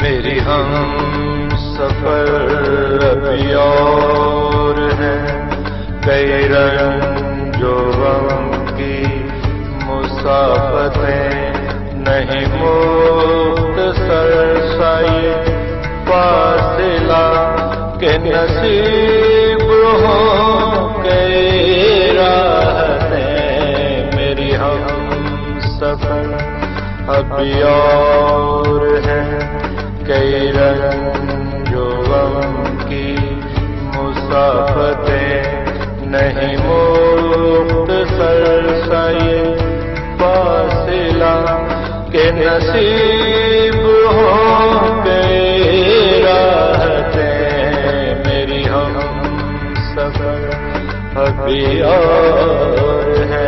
میری ہم سفر ابھی اور ہے، کئی رنج و غم کی مسافتیں نہیں مختصر سا یہ فاصلہ کہ نصیب ہوں کئی راحتیں۔ میری ہم سفر ابھی اور ہے، کئی رنج و غم کی مسافتیں نہیں مختصر سا یہ فاصلہ کہ نصیب ہوں کئی راحتیں۔ میری ہم سفر ابھی اور ہے۔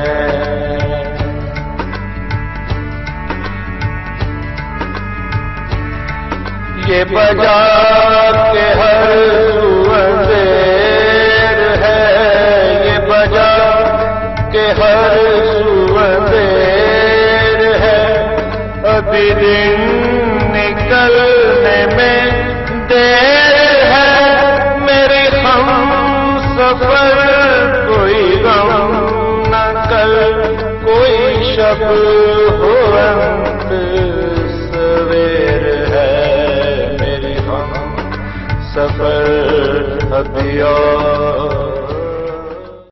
یہ بجا کے ہر سو اندھیر ہے، یہ بجا کے ہر سو اندھیر ہے، ابھی دن نکلنے میں دیر ہے۔ میرے ہم سفر کوئی غم نہ کل، کوئی شب ہو انت سویر ہے۔ میرے ہم سفر ابھی اور